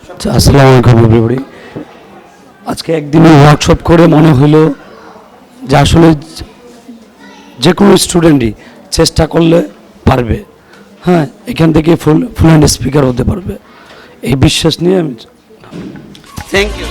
আসসালামু আলাইকুম এভরিবডি। আজকে একদিনের ওয়ার্কশপ করে মনে হলো যে আসলে যে কোনো স্টুডেন্টই চেষ্টা করলে পারবে, হ্যাঁ, এখান থেকে ফ্লুয়েন্ট স্পিকার হতে পারবে, এই বিশ্বাস নিয়ে আমি থ্যাংক ইউ।